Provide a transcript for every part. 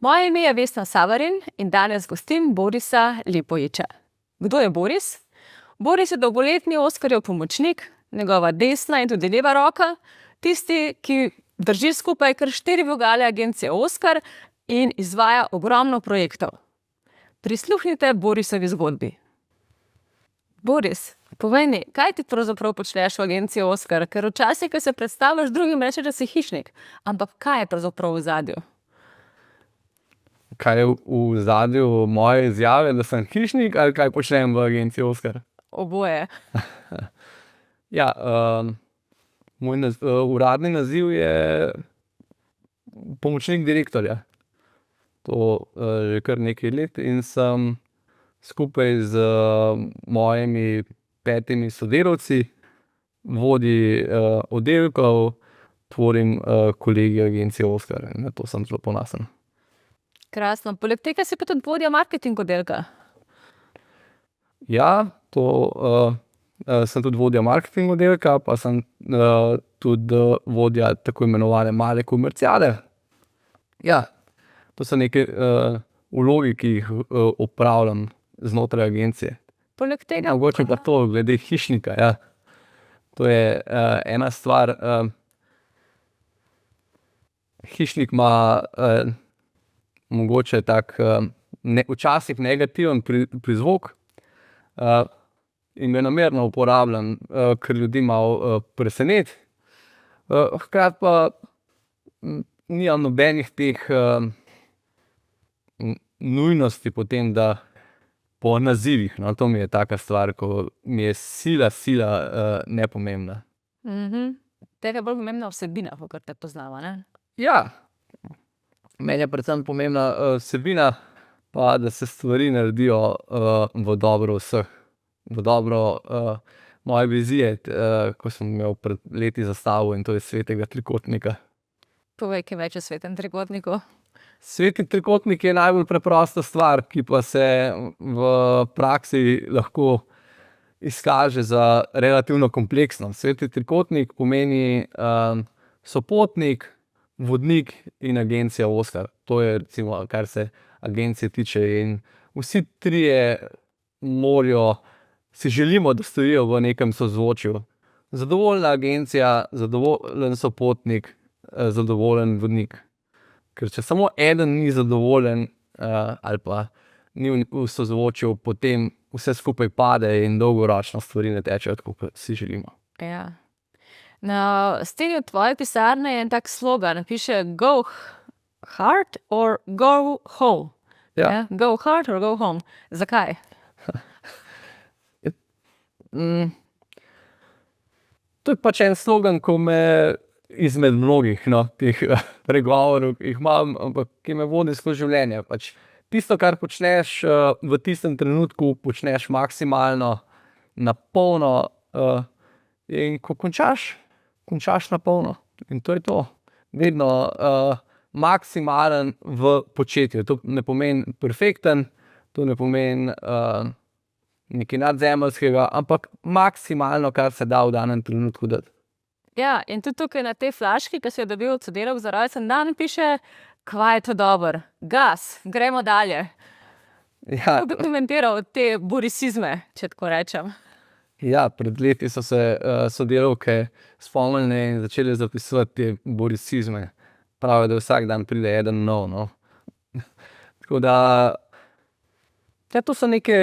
Moje ime je Vesna Savarin in danes gostim Borisa Lepojiča. Kdo je Boris? Boris je dolgoletni Oskarjev pomočnik, njegova desna in tudi leva roka, tisti, ki drži skupaj kar 4 vogale agencije Oskar in izvaja ogromno projektov. Prisluhnite Borisovi zgodbi. Boris, povej mi, kaj ti pravzaprav počneš v agenciji Oskar? Ker včasih, ko se predstavljaš drugim, reče, da si hišnik. Ampak kaj je pravzaprav v ozadju? Kaj je v ozadju moje izjave, da sem hišnik, ali kaj počnem v agenciji Oskar? Oboje. Ja, moj uradni naziv je pomočnik direktorja. To že kar nekaj let in sem skupaj z mojimi 5 sodelavci, vodji oddelkov, tvorim kolegij agencije Oskar. Na to sem zelo ponosen. Krasno. Poleg tega si pa tudi vodja marketing oddelka. Ja, sem tudi vodja marketing oddelka, pa sem tudi vodja tako imenovane male komerciale. Ja, to so neke vloge, ki jih opravljam znotraj agencije. Poleg tega Mogoče pa to glede hišnika, ja. To je ena stvar. Hišnik ima mogoče tak včasih negativen prizvok in ga namerno uporabljam, ker ljudi malo preseneti. Hkrati pa nimam nobenih teh nujnosti po tem, da po nazivih, no, to mi je taka stvar, ko mi je sila nepomembna. Tebi je bolj pomembna vsebina, kakor te poznava, ne? Ja, meni je predvsem pomembna vsebina, pa da se stvari naredijo v dobro vseh. V dobro moje vizije, ko sem imel pred leti zastavil, in to je svetega trikotnika. Povej kaj več o svetem trikotniku. Sveti trikotnik je najbolj preprosta stvar, ki pa se v praksi lahko izkaže za relativno kompleksno. Sveti trikotnik pomeni sopotnik, vodnik in agencija Oskar. To je recimo, kar se agencije tiče, in vsi trije si želimo, da stojijo v nekem sozvočju. Zadovoljna agencija, zadovoljen sopotnik, zadovoljen vodnik. Ker če samo eden ni zadovoljen ali pa ni v sozvočju, potem vse skupaj pade in dolgoročno stvari ne tečejo tako, kot si želimo. Ja. Na steni v tvoji pisarni je en tak slogan, piše go hard or go home. Ja. Go hard or go home. Zakaj? To je pač en slogan, ko me izmed mnogih, no, teh pregovorov, ki jih imam, ampak ki me vodi skozi življenje. Pač tisto, kar počneš v tistem trenutku, počneš maksimalno, na polno, in ko končaš na polno. In to je to. Vedno maksimalen v početju. To ne pomeni perfekten, to ne pomeni nekaj nadzemeljskega, ampak maksimalno, kar se da v danem trenutku dati. Ja, in tudi tukaj na tej flaški, ki si jo dobil od sodelavk za rojstni dan, piše, kva je to dobro. Gas, gremo dalje. Ja. Kako bi komentiral te borisizme, če tako rečem? Ja, pred leti so se sodelavke spomnile in začele zapisovati te borisizme. Pravijo, da vsak dan pride eden nov, no. Tako da, ja, to so neke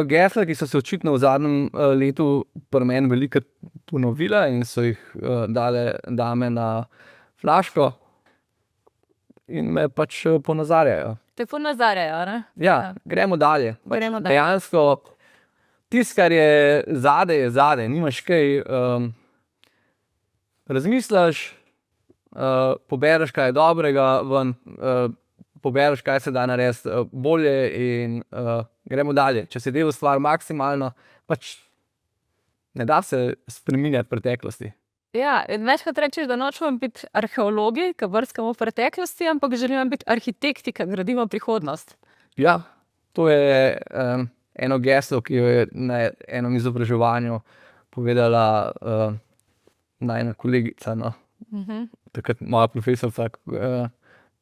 gesla, ki so se očitno v zadnjem letu pri meni velikokrat ponovila in so jih dame na flaško in me pač ponazarjajo. Te ponazarjajo, ne? Ja, gremo dalje. Gremo dalje. Dejansko tisto, kar je zadaj, je zadaj. Nimaš kaj razmisliš, pobereš, kaj je dobrega ven, pobereš, kaj se da narediti bolje in gremo dalje. Če si delal stvar maksimalno, pač ne da se spreminjati preteklosti. Ja, in večkrat rečeš, da nočemo biti arheologi, ki brskamo v preteklosti, ampak želimo biti arhitekti, ki gradimo prihodnost. Ja, to je eno geslo, ki jo je na enem izobraževanju povedala najina kolegica, no. Takrat moja profesorica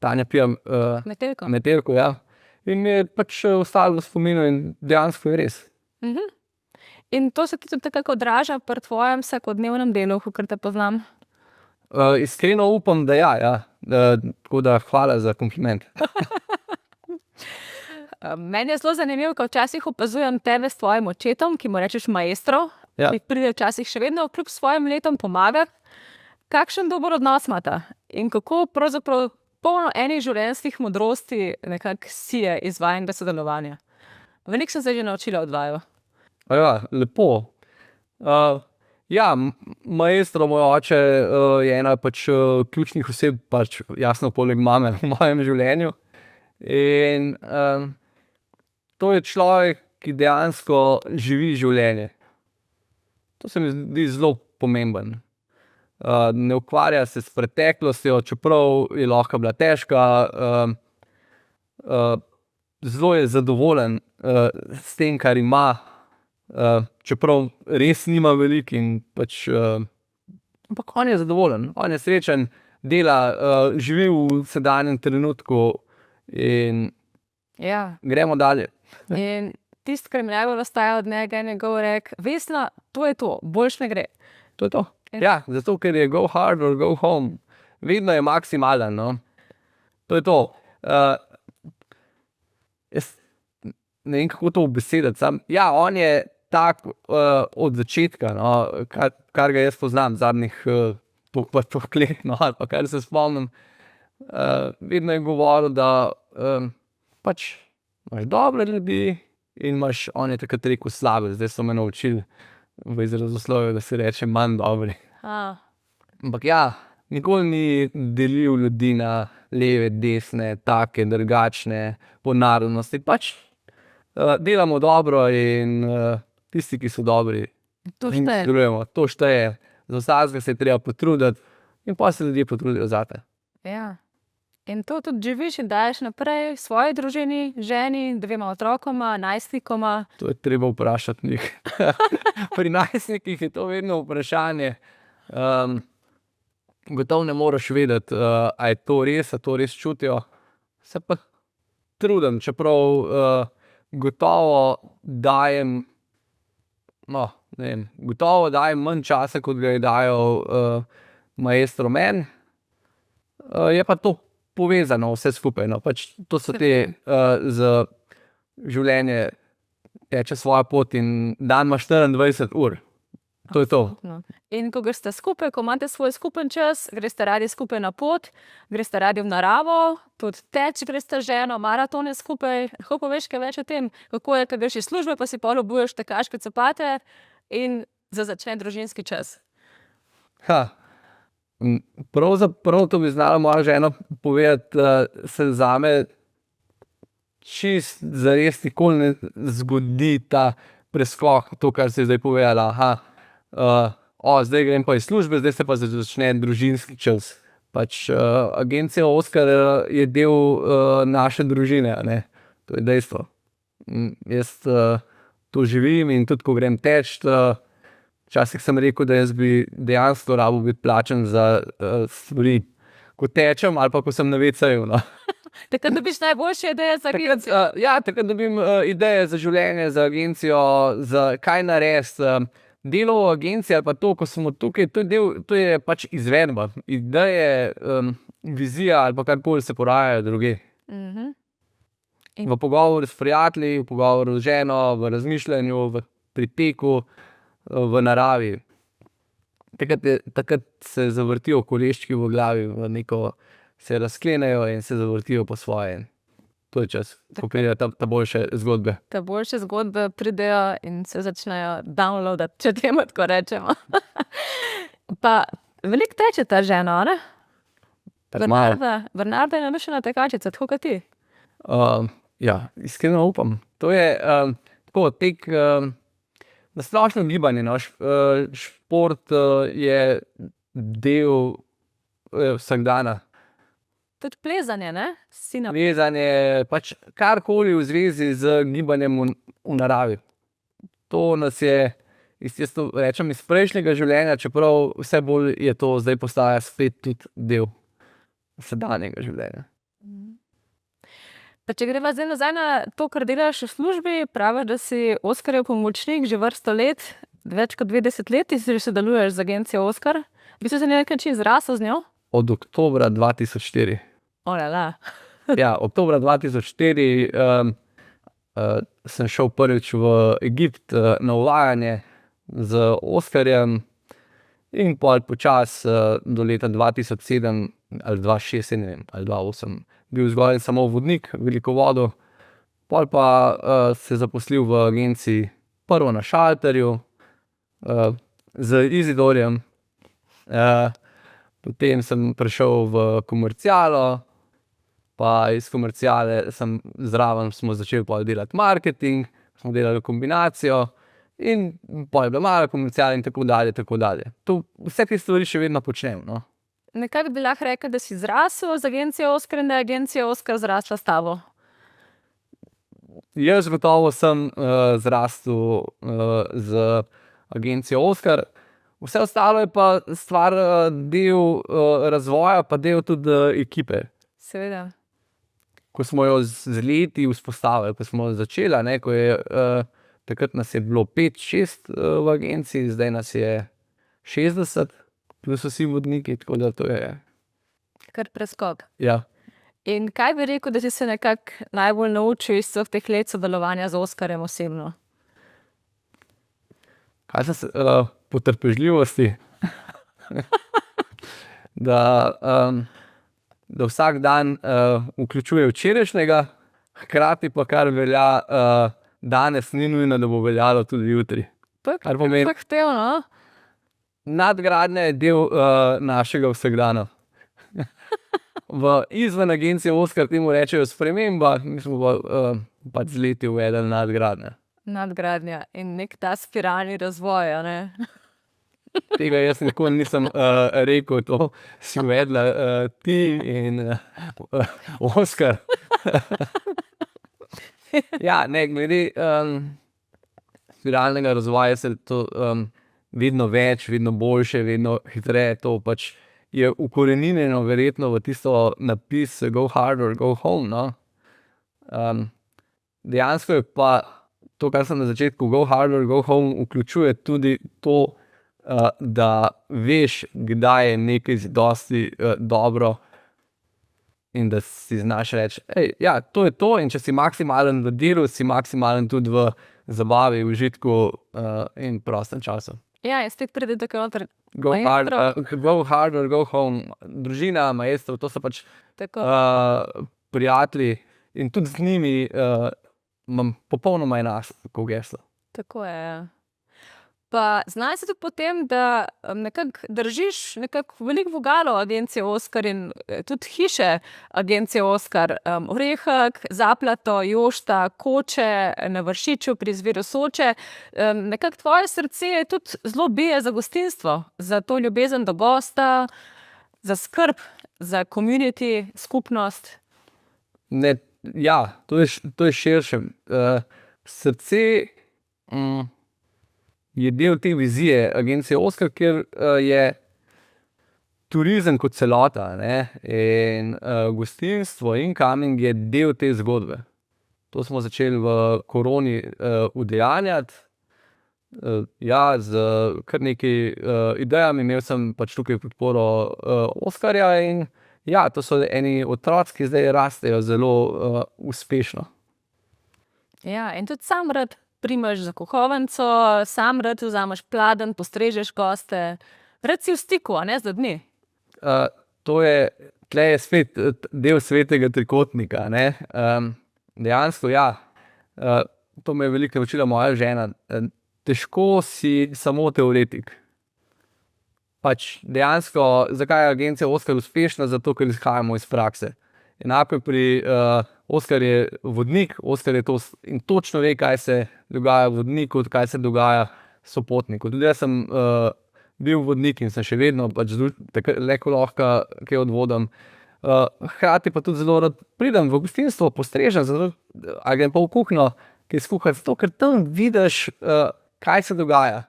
Tanja pijem Metelko. Metelko, ja. In mi je pač ostalo v spominu in dejansko je res. In to se ti tudi tako odraža pri tvojem vsakodnevnem delu, kakor te poznam? Iskreno upam, da ja. Tako da hvala za kompliment. Meni je zelo zanimivo, ko včasih opazujem tebe s tvojim očetom, ki mu rečeš maestro, Ja. ki pride včasih še vedno kljub svojim letom pomagati. Kakšen dober odnos imata in kako pravzaprav polno enih življenjskih modrosti nekako sije iz vajinega sodelovanja. Veliko sem se že naučila od vaju. Ja, lepo. Ja, maestro, moj oče, je ena pač ključnih oseb, pač jasno poleg mame v mojem življenju. In to je človek, ki dejansko živi življenje. To se mi zdi zelo pomemben. Ne ukvarja se s preteklostjo, čeprav je lahko bila težka. Zelo je zadovoljen s tem, kar ima. Čeprav res nima veliko in pač ampak on je zadovoljen, on je srečen, dela, živi v sedanjem trenutku in Ja. gremo dalje. In tisto, kar mi najbolj ostaja od njega, je njegov rek: Vesna, to je to, boljš ne gre. To je to. Ja, zato ker je go hard or go home. Vedno je maksimalen, no. To je to. Jaz ne vem, kako to ubesediti, ja, on je tak od začetka, no, kar ga jaz poznam zadnjih toliko let, no, ali pa kar se spomnim. Vedno je govoril, da pač imaš dobre ljudi in imaš, on je takrat rekel, slabe. Zdaj so me naučili v izrazoslovju, da se reče manj dobri. Ampak ja, nikoli ni delil ljudi na leve, desne, take, drugačne, po narodnosti. Pač delamo dobro in tisti, ki so dobri, To in šteje. sodelujemo. To šteje. Za vsakega se je treba potruditi in potem se ljudje potrudijo zate. Ja. In to tudi živiš in daješ naprej svoji družini, ženi, 2 otrokoma, najstnikoma. To je treba vprašati njih. Pri najstnikih je to vedno vprašanje. Gotovo ne moreš vedeti, a je to res, a to res čutijo. Se pa trudim, čeprav gotovo dajem, no, ne vem, gotovo dajem manj časa, kot ga je dajal maestro meni. Je pa to povezano vse skupaj, no, pač to so te za življenje teče svojo pot in dan ima 24 ur. To je to. In ko greste skupaj, ko imate svoj skupen čas, greste radi skupaj na pot, greste radi v naravo, tudi teč greste z ženo, maratone skupaj. Lahko poveš kaj več o tem, kako je, ko greš iz službe, pa si pol obuješ tekaške copate in začne družinski čas. Pravzaprav to bi znala moja žena povedati, se zame čist zares nikoli ne zgodi ta preskok, to, kar si zdaj povedala. Zdaj grem pa iz službe, zdaj se pa začne družinski čas. Pač agencija Oskar je del naše družine, a ne. To je dejstvo. Jaz to živim in tudi, ko grem teč, včasih sem rekel, da jaz bi dejansko rabil biti plačan za stvari, ko tečem ali pa ko sem na WC-ju, no. Takrat dobiš najboljše ideje za agencijo. Takrat dobim ideje za življenje, za agencijo, za kaj narediti. Delo v agenciji ali pa to, ko smo tukaj, to je pač izvedba. Ideje, vizija ali pa karkoli se porajajo drugje. V pogovoru s prijatelji, v pogovoru z ženo, v razmišljanju, pri teku, v naravi. Takrat se zavrtijo koleščki v glavi, se razklenejo in se zavrtijo po svoje. To je čas, ko pridejo ta boljše zgodbe. Ta boljše zgodbe pridejo in se začnejo downloadati, če temu tako rečemo. Pa veliko tečeta z ženo, a ne? Bernarda je namišljena tekačica, tako kot ti. Ja, iskreno upam. To je tako tek, na splošno gibanje, no. Šport je del vsakdana. Tudi plezanje, ne? Plezanje, pač karkoli v zvezi z gibanjem v naravi. To nas je, jaz to rečem, iz prejšnjega življenja, čeprav vse bolj je to zdaj postaja spet tudi del sedanjega življenja. Pa če greva zdaj nazaj na to, kar delaš v službi, praviš, da si Oskarjev pomočnik že vrsto let, več kot 2 desetletji že sodeluješ z agencijo Oskar. V bistvu si na nek način zrasel z njo? Od oktobra 2004. Olala. Ja, oktobra 2004 sem šel prvič v Egipt na uvajanje z Oskarjem in pol počasi do leta 2007 ali 2006, ne vem, ali 2008, bil zgolj samo vodnik, veliko vodil. Pol pa se zaposlil v agenciji prvo na šalterju z Izidorjem, potem sem prišel v komercialo, pa iz komerciale zraven smo začeli pol delati marketing, smo delali kombinacijo in pol je bila mala komerciala in tako dalje, tako dalje. To, vse te stvari še vedno počnem, no. Nekako bi lahko rekel, da si zrasel z agencijo Oskar in da je agencija Oskar zrasla s tabo. Jaz gotovo sem zrastel z agencijo Oskar, vse ostalo je pa stvar del razvoja, pa del tudi ekipe. Seveda. Ko smo jo z leti vzpostavili, ko smo začeli, ne, ko je takrat nas je bilo 5-6 v agenciji, zdaj nas je 60, plus vsi vodniki, tako da to je. Kar preskok. Ja. In kaj bi rekel, da si se nekako najbolj naučil iz vseh teh let sodelovanja z Oskarjem osebno? Kaj se potrpežljivosti, da vsak dan vključuje včerajšnjega, hkrati pa kar velja danes, ni nujno, da bo veljalo tudi jutri. Kar pomeni, Zahtevno. nadgradnja je del našega vsakdana. Izven agencije Oskar temu rečejo sprememba, mi smo pa pač z leti uvedli nadgradnja. Nadgradnja in nek ta spiralni razvoj, a ne? Tega jaz nikoli nisem rekel, to si uvedla ti in Oskar. Ja, ne, glede spiralnega razvoja se to vedno več, vedno boljše, vedno hitreje, to pač je ukoreninjeno verjetno v tisto napis go hard or go home, no. Dejansko je pa to, kar sem na začetku, go hard or go home, vključuje tudi to, da veš, kdaj je nekaj dosti dobro in da si znaš reči, ja, to je to, in če si maksimalen v delu, si maksimalen tudi v zabavi, v užitku in prostem času. Ja, in spet pride tako noter. Go hard or go home, družina, maestro, to so pač Tako. prijatelji in tudi z njimi imam popolnoma enako geslo. Tako je, ja. Pa znaš se tudi potem, da nekako držiš nekako veliko vogalov agencije Oskar in tudi hiše agencije Oskar. Orehek, Zaplato, Jošta, Koče, na Vršiču pri izviru Soče. Nekako tvoje srce je tudi zelo bije za gostinstvo, za to ljubezen do gosta, za skrb, za community, skupnost. Ne, ja, to je širše. Srce je del te vizije agencije Oskar, kjer je turizem kot celota, ne, in gostinstvo, incoming je del te zgodbe. To smo začeli v koroni udejanjati. Ja, z kar nekaj idejami, imel sem pač tukaj podporo Oskarja in ja, to so eni otroci, ki zdaj rastejo zelo uspešno. Ja, in tudi sam rad primaš za kuhovanco, sam rad vzameš pladenj, postrežeš goste. Rad si v stiku, a ne, z ljudmi. Tle je spet del svetega trikotnika, ne. Dejansko, ja, to me je veliko naučila moja žena. Težko si samo teoretik. Pač dejansko, zakaj je agencija Oskar uspešna? Zato, ker izhajamo iz prakse. Enako je pri Oskar je vodnik, Oskar je to in točno ve, kaj se dogaja vodniku, kaj se dogaja sopotniku. Tudi jaz sem bil vodnik in sem še vedno pač le ko lahko kaj odvodim. Hkrati pa tudi zelo rad pridem v gostinstvo, postrežem, ali grem pa v kuhinjo, kaj skuhati, zato ker tam vidiš, kaj se dogaja,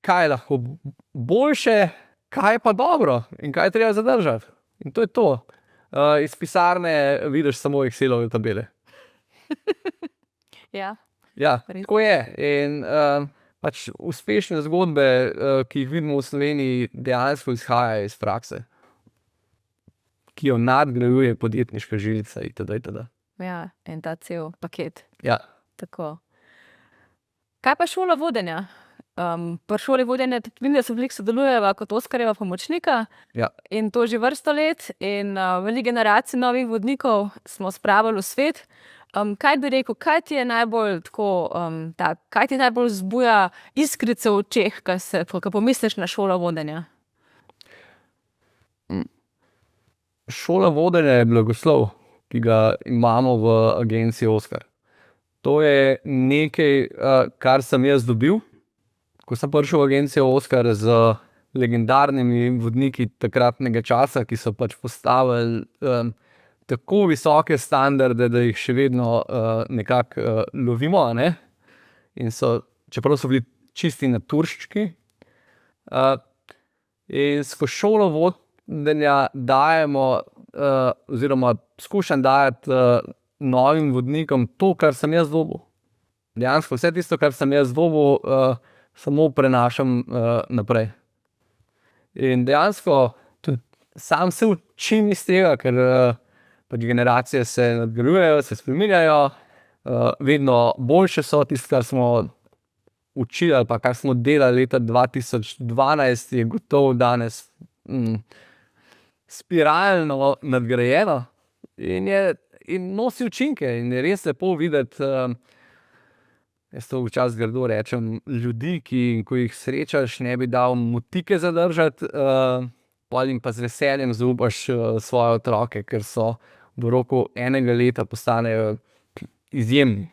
kaj je lahko boljše, kaj je pa dobro in kaj je treba zadržati. In to je to. Iz pisarne vidiš samo Excelove tabele. Ja, Ja, res. tako je. In pač uspešne zgodbe, ki jih vidimo v Sloveniji, dejansko izhajajo iz prakse, ki jo nadgrajuje podjetniška žilica itd. itd. Ja, in ta cel paket. Ja. Tako. Kaj pa šola vodenja? Pri šoli vodenja tudi vidim, da so veliko sodelujeva kot Oskarjeva pomočnika. Ja. In to že vrsto let in veliko generacij novih vodnikov smo spravili v svet. Kaj bi rekel, kaj ti je najbolj tako, kaj ti najbolj vzbuja iskrice v očeh, ko pomisliš na šolo vodenja? Šola vodenja je blagoslov, ki ga imamo v agenciji Oskar. To je nekaj, kar sem jaz dobil, ko sem prišel v agencijo Oskar z legendarnimi vodniki takratnega časa, ki so pač postavili tako visoke standarde, da jih še vedno nekako lovimo, a ne? In čeprav so bili čisti naturščki. In skozi šolo vodenja dajemo, oziroma skušam dajati novim vodnikom to, kar sem jaz dobil. Dejansko vse tisto, kar sem jaz dobil, samo prenašam naprej. In dejansko tudi sam se učim iz tega, ker pač generacije se nadgrajujejo, se spreminjajo, vedno boljše so. Tisto, kar smo učili ali pa kar smo delali leta 2012, je gotovo danes spiralno nadgrajeno in nosi učinke. In je res lepo videti, jaz to včasih grdo rečem, ljudi, ko jih srečaš, ne bi dal motike zadržati, pol jim pa z veseljem zaupaš svoje otroke, ker so v roku enega leta postanejo izjemni.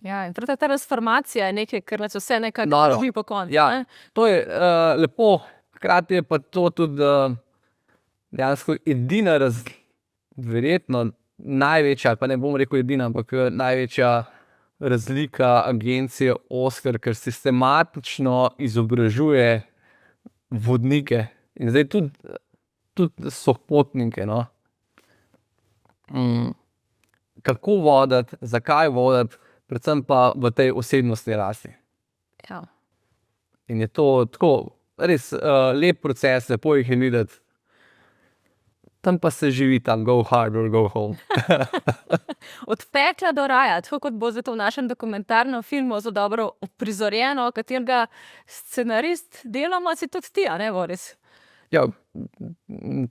Ja, in ta transformacija je nekaj, kar nas vse nekako drži po koncu. Ja, to je lepo, hkrati je pa to tudi dejansko edina verjetno največja, ali pa ne bom rekel edina, ampak največja razlika agencije Oskar, ker sistematično izobražuje vodnike in zdaj tudi sopotnike, no. Kako voditi, zakaj voditi, predvsem pa v tej osebnostni rasti. Ja. In je to tako res lep proces, lepo jih je videti. Tam pa se živi tam, go hard or go home. Od pekla do raja, tako kot bo zato v našem dokumentarnem filmu zelo dobro uprizorjeno, katerega scenarist deloma si tudi ti, a ne, Boris? Ja,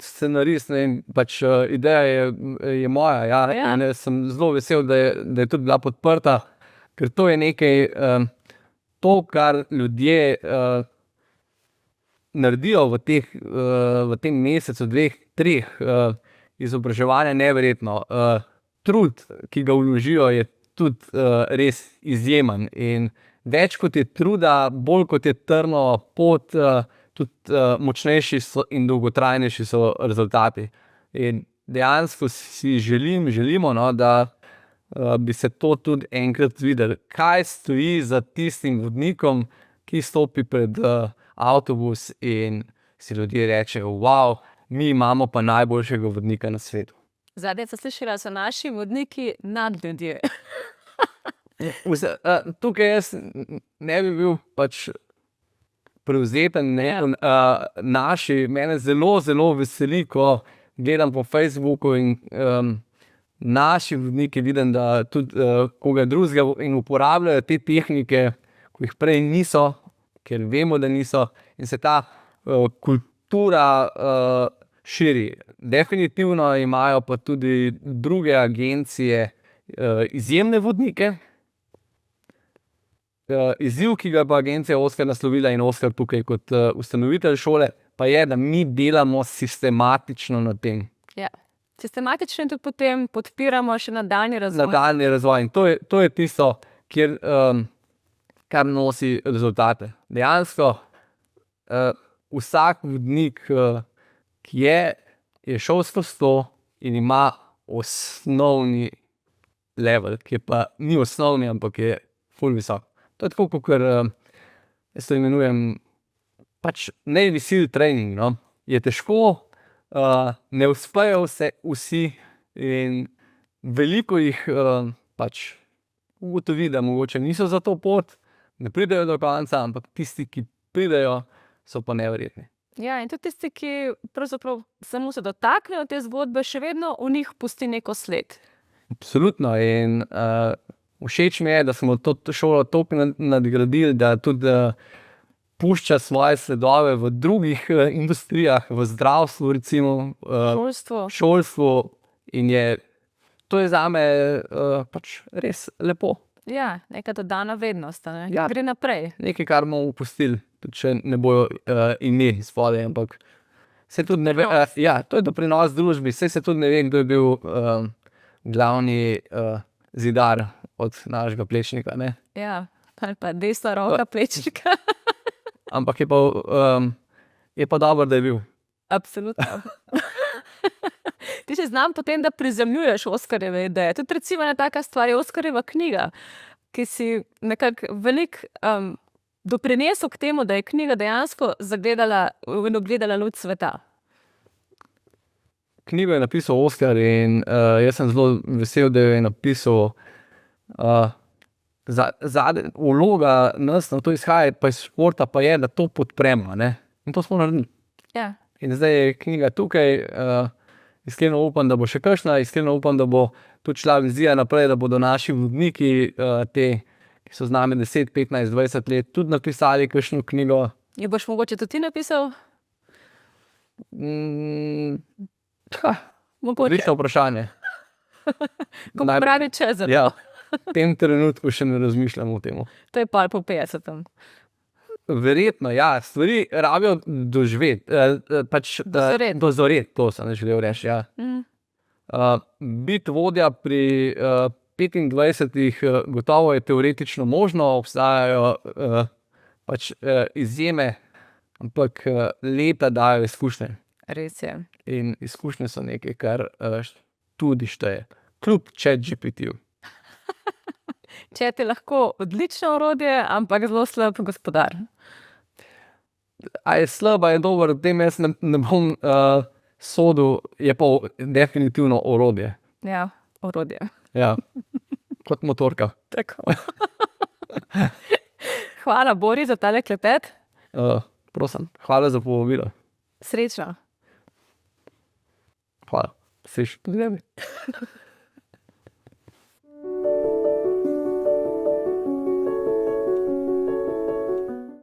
scenarist, ne, pač ideja je moja, ja. Ja. In sem zelo vesel, da je tudi bila podprta, ker to je nekaj, to, kar ljudje naredijo v tem mesecu, 2, 3 izobraževanja, neverjetno. Trud, ki ga vložijo, je tudi res izjemen. In več kot je truda, bolj kot je trnova pot, tudi močnejši in dolgotrajnejši so rezultati. In dejansko si želimo, no, da bi se to tudi enkrat videli. Kaj stoji za tistim vodnikom, ki stopi pred avtobus in si ljudje rečejo, wow, mi imamo pa najboljšega vodnika na svetu. Zadnje sem slišala, so naši vodniki nadljudje. Tukaj jaz ne bi bil pač prevzeten, ne, mene zelo, zelo veseli, ko gledam po Facebooku in naši vodniki vidim, da tudi koga drugega in uporabljajo te tehnike, ko jih prej niso, ker vemo, da niso, in se ta kultura širi. Definitivno imajo pa tudi druge agencije izjemne vodnike. Izziv, ki ga pa agencija Oskar naslovila in Oskar tukaj kot ustanovitelj šole, pa je, da mi delamo sistematično na tem. Ja. Sistematično in tudi potem podpiramo še nadaljnji razvoj. Nadaljnji razvoj. In to je tisto, kar nosi rezultate. Dejansko vsak vodnik, ki je šel skozi to in ima osnovni level, ki pa ni osnovni, ampak je ful visok. To je tako, kakor jaz to imenujem pač Navy Seal training, no. Je težko, ne uspejo vsi in veliko jih pač ugotovi, da mogoče niso za to pot, ne pridejo do konca, ampak tisti, ki pridejo, so pa neverjetni. Ja, in tudi tisti, ki pravzaprav samo se dotaknejo te zgodbe, še vedno v njih pusti neko sled. Absolutno. In všeč mi je, da smo to šolo toliko nadgradili, da tudi pušča svoje sledove v drugih industrijah, v zdravstvu recimo, šolstvu. In to je zame pač res lepo. Ja, neka dodana vrednost, ne? Ja. Gre naprej. Nekaj, kar bomo opustili, tudi če ne bojo ime spodaj, ampak se tudi ne ve, ja, to je doprinos družbi, saj se tudi ne ve, kdo je bil glavni zidar od našega Plečnika, ne. Ja, ali pa desna roka Plečnika. Ampak je pa dobro, da je bil. Absolutno. Ti si znam potem, da prizemljuješ Oskarjeve ideje. Tudi recimo ena taka stvar je Oskarjeva knjiga, ki si nekako veliko doprinesel k temu, da je knjiga dejansko zagledala in ugledala luč sveta. Knjigo je napisal Oskar in jaz sem zelo vesel, da jo je napisal. Vloga nas na to izhaja pa iz športa pa je, da to podpremo, ne. In to smo naredili. Ja. In zdaj je knjiga tukaj, iskreno upam, da bo še kakšna, iskreno upam, da bo tudi šla vizija naprej, da bodo naši vodniki ki so z nami 10, 15, 20 let, tudi napisali kakšno knjigo. Jo boš mogoče tudi ti napisal? Mogoče. Odlično vprašanje. Ko pravi čez. Ja, v tem trenutku še ne razmišljam o tem. To je pol po 50. Verjetno, ja. Stvari rabijo doživeti. Dozoreti, to sem želel reči, ja. Biti vodja pri 25 gotovo je teoretično možno, obstajajo pač izjeme, ampak leta dajo izkušnje. Res je. In izkušnje so nekaj, kar tudi šteje. Kljub ChatGPT-ju. Chat je lahko odlično orodje, ampak zelo slab gospodar. A je slab, a je dober, o tem jaz ne bom sodil, je pa definitivno orodje. Ja, orodje. Ja, kot motorka. Tako. Hvala, Bori, za tale klepet. Prosim, hvala za povabilo. Srečno. Hvala. Sliš.